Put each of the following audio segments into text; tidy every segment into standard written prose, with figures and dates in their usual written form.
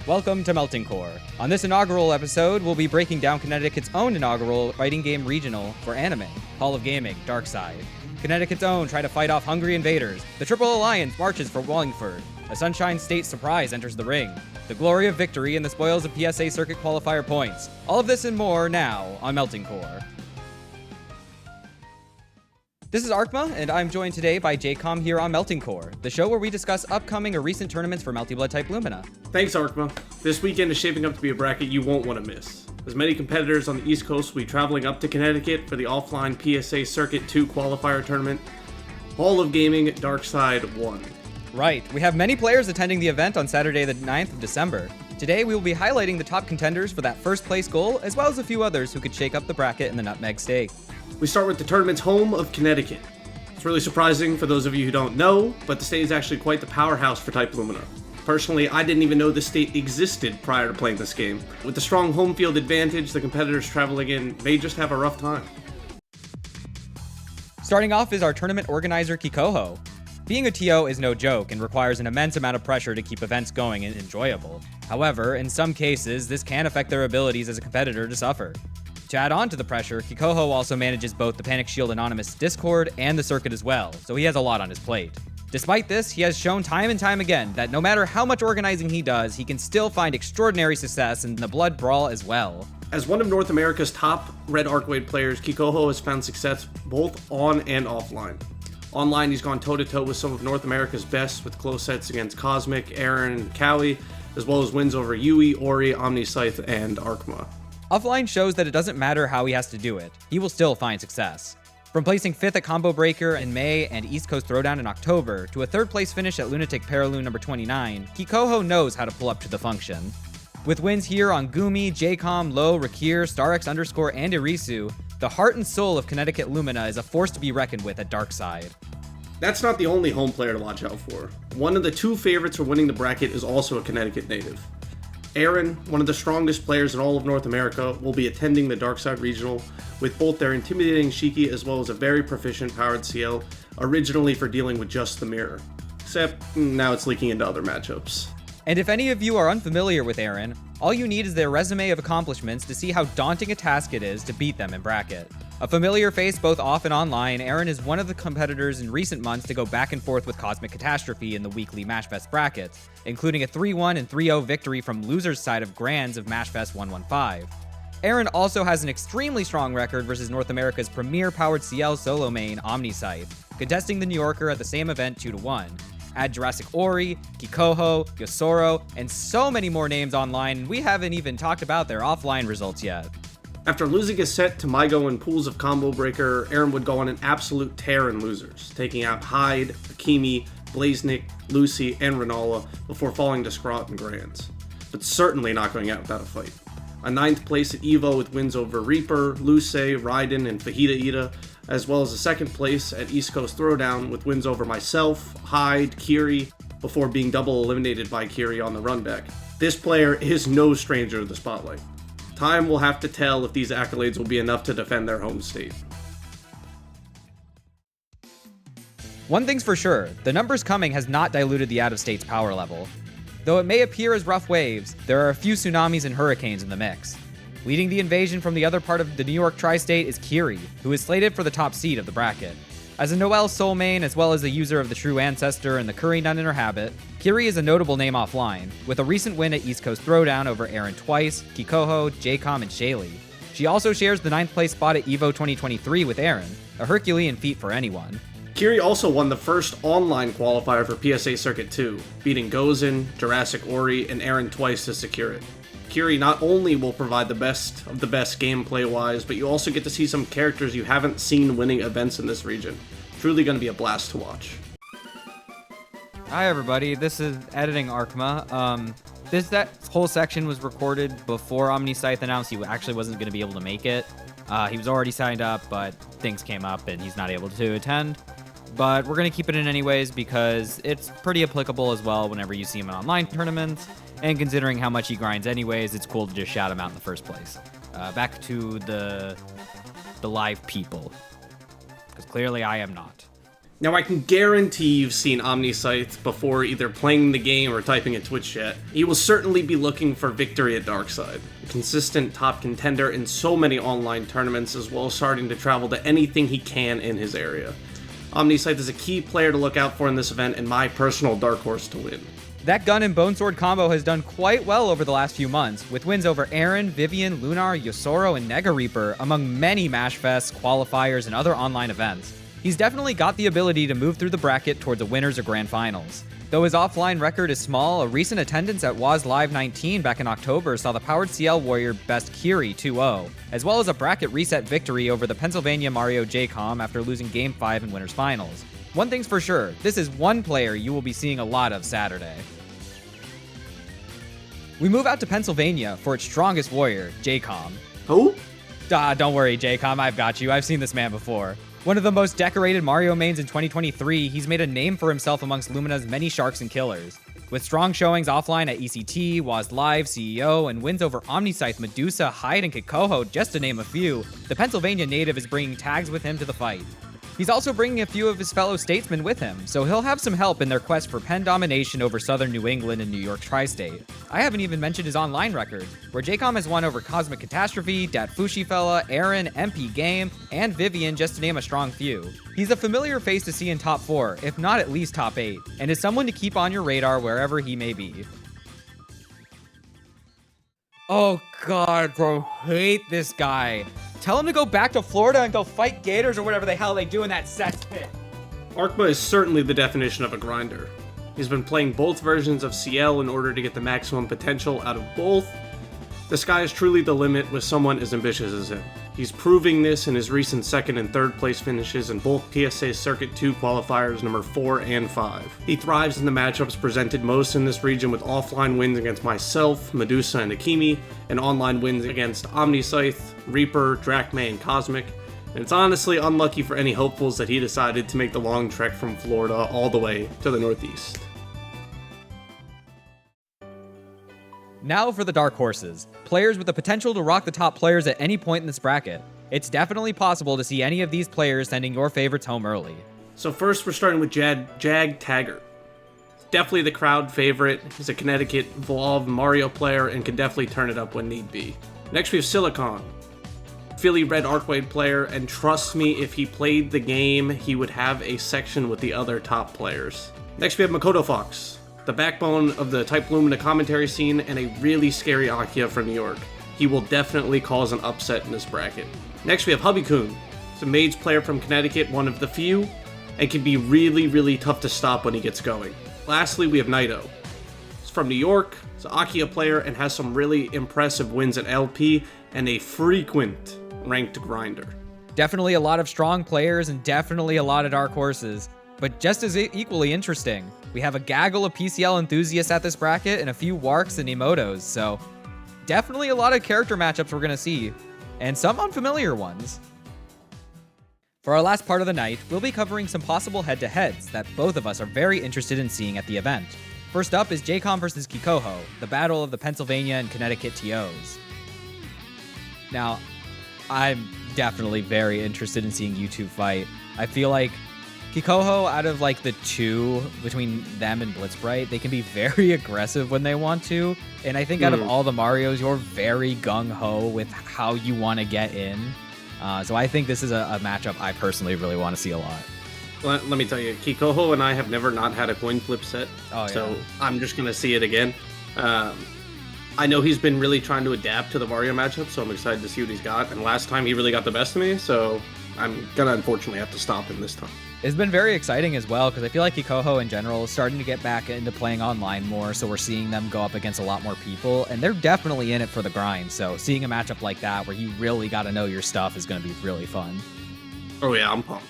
Welcome to Melting Core. On this inaugural episode, we'll be breaking down Connecticut's own inaugural fighting game regional for anime, Hall of Gaming, Darkside. Connecticut's own try to fight off hungry invaders. The Triple Alliance marches for Wallingford. A Sunshine State surprise enters the ring. The glory of victory and the spoils of PSA circuit qualifier points. All of this and more now on Melting Core. This is Arkma, and I'm joined today by Jaykom here on Melting Core, the show where we discuss upcoming or recent tournaments for Melty Blood Type Lumina. Thanks, Arkma. This weekend is shaping up to be a bracket you won't want to miss. As many competitors on the East Coast will be traveling up to Connecticut for the offline PSA Circuit 2 qualifier tournament, Hall of Gaming Darkside 1. Right, we have many players attending the event on Saturday the 9th of December. Today we will be highlighting the top contenders for that first place goal, as well as a few others who could shake up the bracket in the Nutmeg Stake. We start with the tournament's home of Connecticut. It's really surprising for those of you who don't know, but the state is actually quite the powerhouse for Type Lumina. Personally, I didn't even know the state existed prior to playing this game. With the strong home field advantage, the competitors traveling in may just have a rough time. Starting off is our tournament organizer, Kikoho. Being a TO is no joke and requires an immense amount of pressure to keep events going and enjoyable. However, in some cases, this can affect their abilities as a competitor to suffer. To add on to the pressure, Kikoho also manages both the Panic Shield Anonymous Discord and the circuit as well, so he has a lot on his plate. Despite this, he has shown time and time again that no matter how much organizing he does, he can still find extraordinary success in the Blood Brawl as well. As one of North America's top Red Arcwade players, Kikoho has found success both on and offline. Online, he's gone toe-to-toe with some of North America's best with close sets against Cosmic, Aaron, and Cowie, as well as wins over Yui, Ori, Omniscythe, and Arkma. Offline shows that it doesn't matter how he has to do it, he will still find success. From placing 5th at Combo Breaker in May and East Coast Throwdown in October, to a 3rd place finish at Lunatic Paraloon number 29, Kikoho knows how to pull up to the function. With wins here on Gumi, Jaykom, Low, Rakir, StarX_, and Irisu, the heart and soul of Conneticutt Lumina is a force to be reckoned with at Darkside. That's not the only home player to watch out for. One of the two favorites for winning the bracket is also a Connecticut native. Aaron, one of the strongest players in all of North America, will be attending the Darkside Regional with both their intimidating Shiki as well as a very proficient powered CL, originally for dealing with just the mirror. Except now it's leaking into other matchups. And if any of you are unfamiliar with Aaron, all you need is their resume of accomplishments to see how daunting a task it is to beat them in bracket. A familiar face both off and online, Aaron is one of the competitors in recent months to go back and forth with Cosmic Catastrophe in the weekly MashFest brackets, including a 3-1 and 3-0 victory from loser's side of Grands of MashFest 115. Aaron also has an extremely strong record versus North America's premier powered CL solo main, Omniscythe, contesting the New Yorker at the same event 2-1. Add Jurassic Ori, Kikoho, Yosoro, and so many more names online, and we haven't even talked about their offline results yet. After losing a set to Mygo in pools of Combo Breaker, Aaron would go on an absolute tear in losers, taking out Hyde, Akimi, Blaznik, Lucy, and Renala before falling to Scrot and Grands, but certainly not going out without a fight. A 9th place at EVO with wins over Reaper, Luce, Raiden, and Fajita Ida, as well as a 2nd place at East Coast Throwdown with wins over myself, Hyde, Kiri, before being double eliminated by Kiri on the run back. This player is no stranger to the spotlight. Time will have to tell if these accolades will be enough to defend their home state. One thing's for sure, the numbers coming has not diluted the out-of-state's power level. Though it may appear as rough waves, there are a few tsunamis and hurricanes in the mix. Leading the invasion from the other part of the New York tri-state is Kiri, who is slated for the top seed of the bracket. As a Noelle Soul main, as well as a user of the True Ancestor and the Curry Nun in her habit, Kiri is a notable name offline, with a recent win at East Coast Throwdown over Aaron twice, Kikoho, Jaykom, and Shaylee. She also shares the 9th place spot at EVO 2023 with Aaron, a Herculean feat for anyone. Kiri also won the first online qualifier for PSA Circuit 2, beating Gozen, Jurassic Ori, and Aaron twice to secure it. Kiri not only will provide the best of the best gameplay-wise, but you also get to see some characters you haven't seen winning events in this region. Truly going to be a blast to watch. Hi everybody, this is Editing Arkma. That whole section was recorded before Omniscythe announced he actually wasn't going to be able to make it. He was already signed up, but things came up and he's not able to attend. But we're going to keep it in anyways because it's pretty applicable as well whenever you see him in online tournaments. And considering how much he grinds anyways, it's cool to just shout him out in the first place. Back to the live people. Because clearly I am not. Now, I can guarantee you've seen Omniscythe before either playing the game or typing in Twitch chat. He will certainly be looking for victory at Darkside, a consistent top contender in so many online tournaments, as well as starting to travel to anything he can in his area. Omniscythe is a key player to look out for in this event and my personal dark horse to win. That gun and bone sword combo has done quite well over the last few months, with wins over Aaron, Vivian, Lunar, Yosoro, and Nega Reaper, among many Mashfests, qualifiers, and other online events. He's definitely got the ability to move through the bracket towards the winners or grand finals. Though his offline record is small, a recent attendance at WAS Live 19 back in October saw the powered CL warrior best Kiri 2-0, as well as a bracket reset victory over the Pennsylvania Mario Jaykom after losing Game 5 in winners finals. One thing's for sure, this is one player you will be seeing a lot of Saturday. We move out to Pennsylvania for its strongest warrior, Jaykom. Who? Don't worry, Jaykom, I've got you. I've seen this man before. One of the most decorated Mario mains in 2023, he's made a name for himself amongst Lumina's many sharks and killers. With strong showings offline at ECT, WAS Live, CEO, and wins over Omniscythe, Medusa, Hyde, and Kikoho, just to name a few, the Pennsylvania native is bringing tags with him to the fight. He's also bringing a few of his fellow statesmen with him, so he'll have some help in their quest for pen domination over southern New England and New York tri-state. I haven't even mentioned his online record, where Jaykom has won over Cosmic Catastrophe, Dat Fushifella, Aaron, MP Game, and Vivian, just to name a strong few. He's a familiar face to see in top 4, if not at least top 8, and is someone to keep on your radar wherever he may be. Oh god, bro, hate this guy. Tell him to go back to Florida and go fight gators or whatever the hell they do in that cesspit. Arkma is certainly the definition of a grinder. He's been playing both versions of CL in order to get the maximum potential out of both. The sky is truly the limit with someone as ambitious as him. He's proving this in his recent 2nd and 3rd place finishes in both PSA Circuit 2 qualifiers number 4 and 5. He thrives in the matchups presented most in this region with offline wins against myself, Medusa, and Akimi, and online wins against Omniscythe, Reaper, Drachme, and Cosmic. And it's honestly unlucky for any hopefuls that he decided to make the long trek from Florida all the way to the Northeast. Now for the dark horses, players with the potential to rock the top players at any point in this bracket. It's definitely possible to see any of these players sending your favorites home early. So first we're starting with Jag Taggart. Definitely the crowd favorite. He's a Conneticutt Evolved Mario player and can definitely turn it up when need be. Next we have Silicon. Philly Red Arcwade player, and trust me, if he played the game, he would have a section with the other top players. Next we have Makoto Fox, the backbone of the Type Lumina commentary scene and a really scary Akia from New York. He will definitely cause an upset in this bracket. Next we have Hubby-kun. He's a Mage player from Connecticut, one of the few, and can be really tough to stop when he gets going. Lastly, we have Naito. He's from New York, he's an Akia player, and has some really impressive wins at LP, and a frequent ranked grinder. Definitely a lot of strong players and definitely a lot of dark horses, but just as equally interesting. We have a gaggle of PCL enthusiasts at this bracket and a few Warks and Emotos, so definitely a lot of character matchups we're going to see, and some unfamiliar ones. For our last part of the night, we'll be covering some possible head-to-heads that both of us are very interested in seeing at the event. First up is Jaykom versus Kikoho, the battle of the Pennsylvania and Connecticut TOs. Now, I'm definitely very interested in seeing you two fight. I feel like Kikoho, out of like the two between them and Blitzbright, they can be very aggressive when they want to. And I think out of all the Marios, you're very gung-ho with how you want to get in. So I think this is a matchup I personally really want to see a lot. Let me tell you, Kikoho and I have never not had a coin flip set, so I'm just going to see it again. I know he's been really trying to adapt to the Mario matchup, so I'm excited to see what he's got. And last time he really got the best of me, so I'm going to unfortunately have to stop him this time. It's been very exciting as well, because I feel like Kikoho in general is starting to get back into playing online more, so we're seeing them go up against a lot more people, and they're definitely in it for the grind, so seeing a matchup like that where you really got to know your stuff is going to be really fun. Oh yeah, I'm pumped.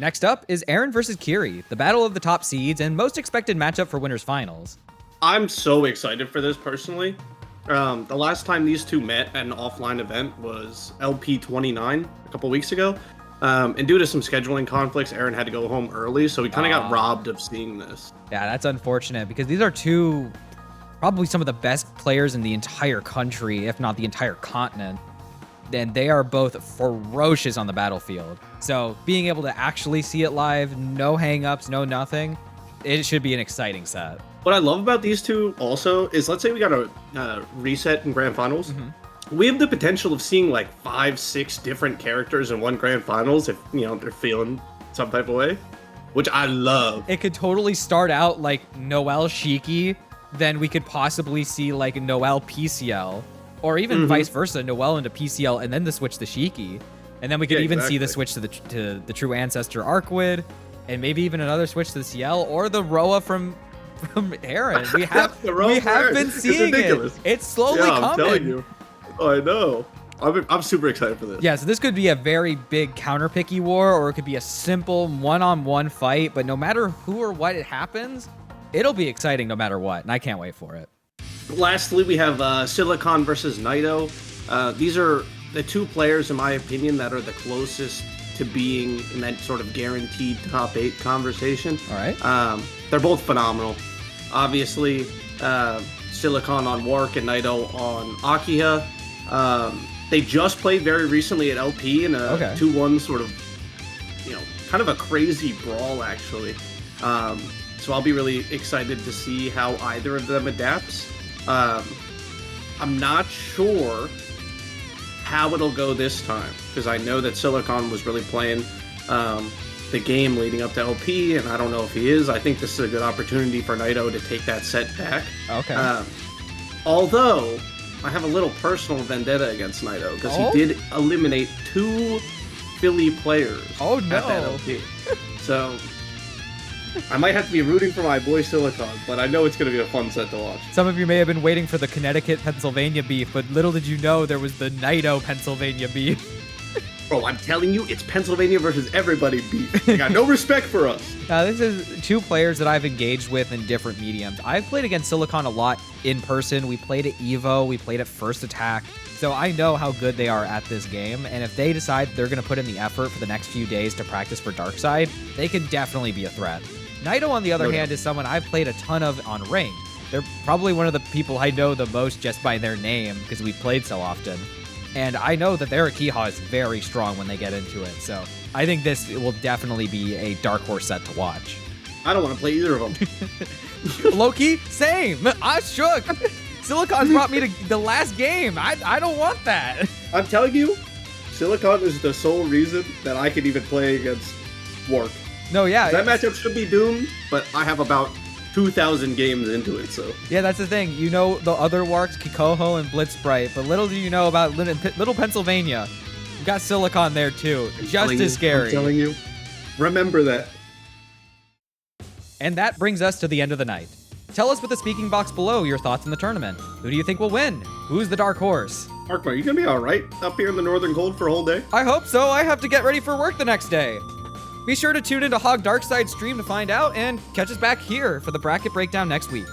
Next up is Aaron versus Kiri, the battle of the top seeds and most expected matchup for winners finals. I'm so excited for this personally. The last time these two met at an offline event was LP 29 a couple weeks ago. And due to some scheduling conflicts, Aaron had to go home early, so we kind of got robbed of seeing this. Yeah, that's unfortunate, because these are two, probably some of the best players in the entire country, if not the entire continent. and they are both ferocious on the battlefield. So being able to actually see it live, no hangups, no nothing, it should be an exciting set. What I love about these two also is, let's say we got a reset in Grand Finals. We have the potential of seeing like 5-6 different characters in one Grand Finals if, you know, they're feeling some type of way, which I love. It could totally start out like Noelle Shiki, then we could possibly see like Noelle PCL, or even vice versa, Noelle into PCL and then the switch to Shiki. And then we could even see the switch to the True Ancestor Arcwood, and maybe even another switch to the CL or the Roa from Aaron. We have been seeing it. It's slowly coming. I'm telling you. Oh, I know. I'm super excited for this. Yeah, so this could be a very big counter-picky war, or it could be a simple one-on-one fight, but no matter who or what it happens, it'll be exciting no matter what, and I can't wait for it. Lastly, we have Silicon versus Naito. These are the two players, in my opinion, that are the closest to being in that sort of guaranteed top 8 conversation. All right. They're both phenomenal. Obviously, Silicon on Wark and Naito on Akiha. They just played very recently at LP in a 2-1 sort of, you know, kind of a crazy brawl, actually. So I'll be really excited to see how either of them adapts. I'm not sure how it'll go this time, because I know that Silicon was really playing the game leading up to LP, and I don't know if he is. I think this is a good opportunity for Naito to take that set back. Okay. Although, I have a little personal vendetta against Naito, because he did eliminate 2 Philly players at that LP. So, I might have to be rooting for my boy Silicon, but I know it's going to be a fun set to watch. Some of you may have been waiting for the Connecticut-Pennsylvania beef, but little did you know there was the Naito-Pennsylvania beef. Bro, I'm telling you, it's Pennsylvania versus everybody beef. They got no respect for us. This is 2 players that I've engaged with in different mediums. I've played against Silicon a lot in person. We played at EVO, we played at First Attack, so I know how good they are at this game, and if they decide they're going to put in the effort for the next few days to practice for Darkside, they can definitely be a threat. Naito, on the other hand, is someone I've played a ton of on Ring. They're probably one of the people I know the most just by their name, because we played so often. And I know that their Akiha is very strong when they get into it, so I think this will definitely be a dark horse set to watch. I don't want to play either of them. Low-key, same. I shook. Silicon brought me to the last game. I don't want that. I'm telling you, Silicon is the sole reason that I can even play against Wark. No, yeah. That matchup should be doomed, but I have about 2,000 games into it, so. Yeah, that's the thing. You know the other Warks, Kikoho and Blitzbright, but little do you know about Little Pennsylvania. You got Silicon there too. Just as scary. I'm telling you. Remember that. And that brings us to the end of the night. Tell us with the speaking box below your thoughts on the tournament. Who do you think will win? Who's the dark horse? Mark, are you gonna be alright up here in the northern cold for a whole day? I hope so. I have to get ready for work the next day. Be sure to tune into HoG Darkside stream to find out, and catch us back here for the bracket breakdown next week.